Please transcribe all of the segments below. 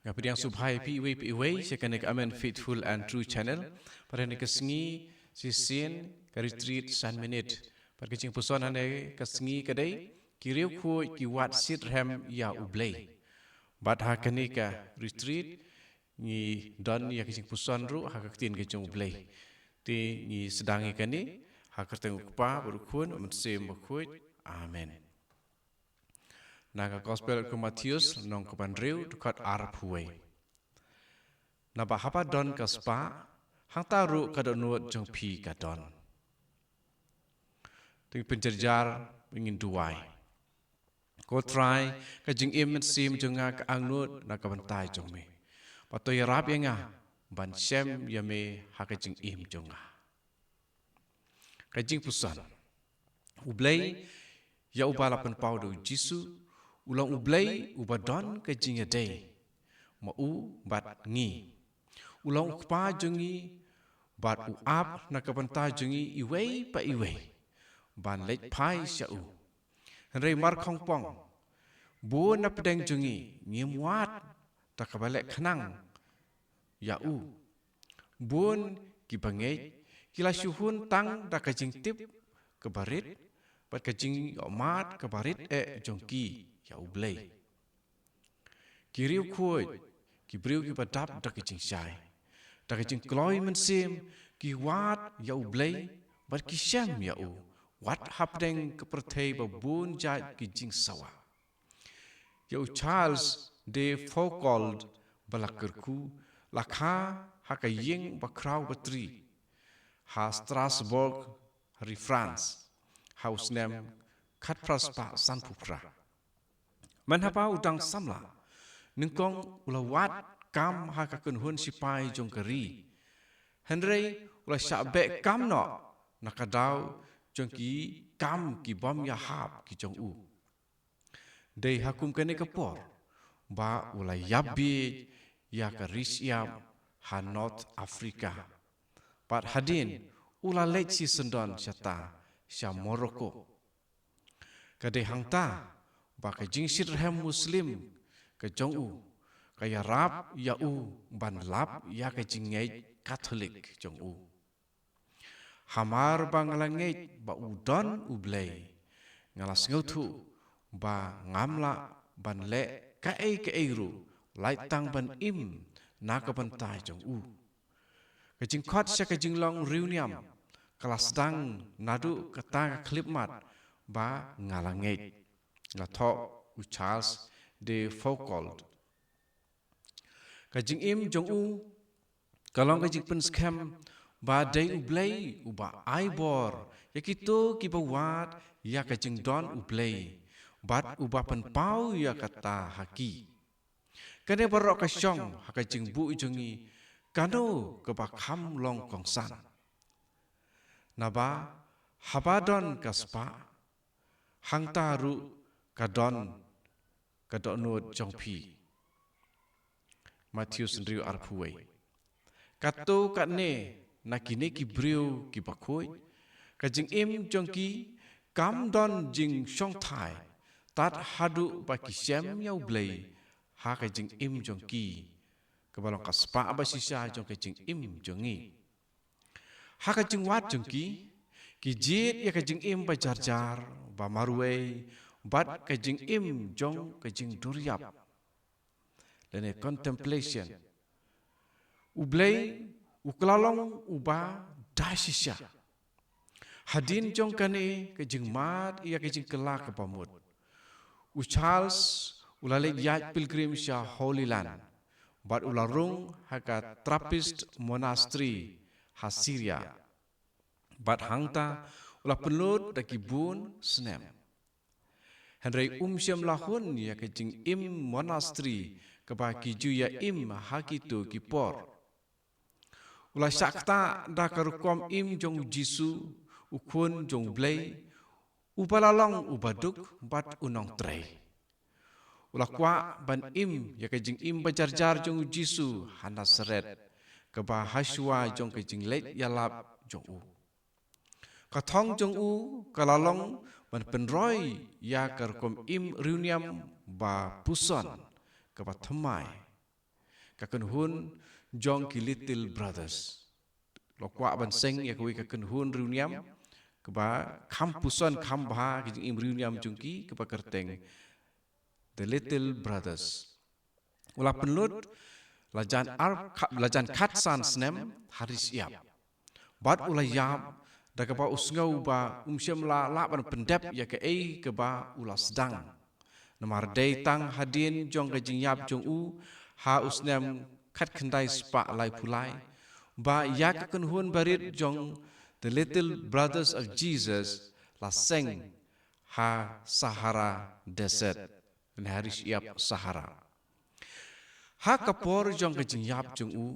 Ngapri yang subhai PIW saya kena Amen Faithful and True Channel pada ni kesengi sisin ke retreat San Minute pada kecing puson hane kesengi kadai kiriu ku kiwat sitrem ya ublay bad ha kene ka retreat ni don ya kecing puson ru ha kaktin kecing ublay ti ni sedangi kene ha kerteng ukpa berukun mensem bakut amen. Naga gospel ke Matius nong ke Bandriu dekat Arab Huwei. Naba hapa don ke spa hang taru ke donut jong pi ke don. Ting penjerjar ingin duai. Ko try ke jing im sim jonga ke angnut na ke bentai jong me. Pato ya rab yang ban sem ya me ha ke jing im jonga. Ke jing pusan. Ublay ya ubalapan pau do Jisu ulang ublay ubadon ke jinga day mau bat ngi ulang ukpa jongi bat uap na kapanta jongi iwei pa iwei ban lek pai syau henry mar khong pong bu na pedeng jongi ngimuat ta kabalek khnang yau bun ki bangai kila syuhun tang da ka jing tip ke barit bat ka jing mat ke barit jongki ya ublay. Kiriu kuat, kibriu ki badap dak kicing syai. Dak kicing kloi mensim, ki wat ya ublay, bat kisyam ya u. Wat hapdeng kepertai babun jat kicing sawa. Ya u Charles de Foucault balakirku, lakha hakaying bakrau batri. Ha Strasbourg, hari France, haus nem Katpraspa Sanpupra. Manhapa udang samla, ningkong ulawat kam hakakun hun sipai jongkeri. Henry ulai syabek kam no, nakadau jongki kam ki bom yahab ki jong u. Dei hakum kene kepor, ba ulai yabi ya kerisiam ha North Africa. Pat hadin ulalek si sendon syata sya Morocco. Kadai hangta ba ka jing sirhem muslim ka jong u ka ya rap ya u ban lap ya ka jingai katolik jong u hamar banglangai ba udon ublay ngalas ngautu ba ngamla ban le ka ru lai tang ban im na ka bantai jong u ka jing khot sya ka jing long reuniam kelas dang nadu ka ta klipmat ba ngalangai la tho u Charles de Foucault kajing im jong u kalong kajing pen scam ba dai ublay uba aibor yakito ki bawat ya kajing don ublay bat uba pen pau ya kata haki kane barok ka syong hakajing bu jongi kano ke bakham long kongsan naba habadon kaspa hang taru kadon kadonut jongpi Matius Andrew Arpuwei kato katne nakine ki briu ki bakoi kajing im jongki kam don jing shong thai tat hadu baki syam yau blay ha kajing im jongki kebalong kaspa basisa jong kajing im jongi ha kajing wat jongki ki jit ya kajing im bajarjar ba marwei bat kajing im jong kajing duryap lene contemplation ublay uklalong uba dasisya hadin jong kane kajing mat ia kajing kelak kepamut u Charles ulale yat pilgrim sya Holy Land bat ularung haka Trappist monastery ha Syria bat hangta ulah pelut daki bun snem Henry syam lahun ya kajing im monastery kebaki ju ya im hakitu kipor ulah sakta da karukom im jong Jisu ukun jong blay ubalalong ubaduk bat unong trei ulah kwa ban im ya kajing im bajarjar jong Jisu hanasret keba haswa jong kajing let yalap jong u kathong jong u kalalong ban penroy ya karkom im reuniam ba puson keba themai kakan hun jong ki little brothers lokwa ban seng ya kui kakan hun reuniam keba kampusan kambha ki im reuniam jungki keba kerteng the little brothers ula penlut lajan khatsan snem haris yap bat ula yap da keba usngau ba umsyam la ban pendep ya ke keba ula sedang namar day tang hadin jong ke jingyap jong u ha usnem khat khandai spa lai pulai ba ya kakan hun barit jong the little brothers of Jesus la seng ha Sahara desert dan haris yap Sahara ha kapor jong ke jingyap jong u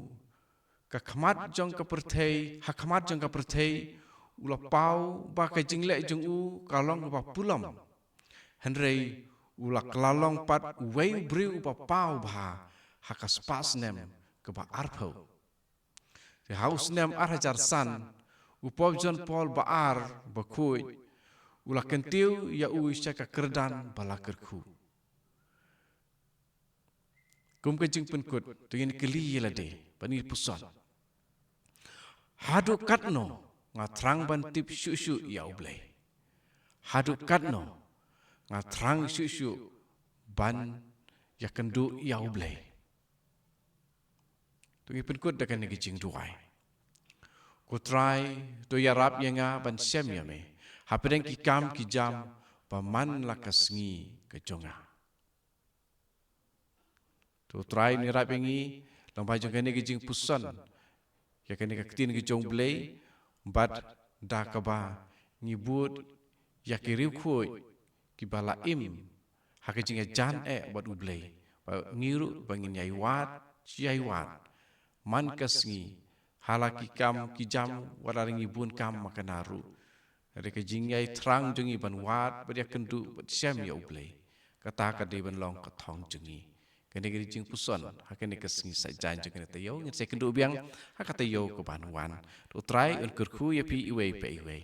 ka khamat jong ka perthei ha khamat jong ka perthei ula pau ba ka jingle jong u kalong ba pulam henrei ula klalong pat wei briu ba pau ba ha ka spas nem ke ba arpau the house nem arhajar san upov John Paul ba ar ba khui ula kentiu ya u isya ka kerdan bala kerku kum ke jing penkut dengan keli yelade pani pusan hadu katno nga trang ban tip shu ya ublei hadu katno nga trang shu ban ya kendu ya ublei tungi penkut dakan ngi jing duai ko try to ya rap yenga ban sem ya me hapedeng ki kam ki jam paman lakasngi ke jonga to try ni rap yengi lambai jong kene ki jing pusan ya kene ka tin ki jong blei bat da ka ba ngibut ya ki riu khoi ki bala im ha ka jing jan bat ublei ba ngiru bangin yai wat man kasngi halaki kam ki jam wararingi bun kam makanaru reka jingai trang jungi ban wat badia kendu bat syam ya ublei kata ka de ban long ka thong jungi kene gri jing puson hakene kasngi sa jan jungi tayo ngit se kendu biang hakata yo ko ban wan to try un kurku ya pi iwe pe iwe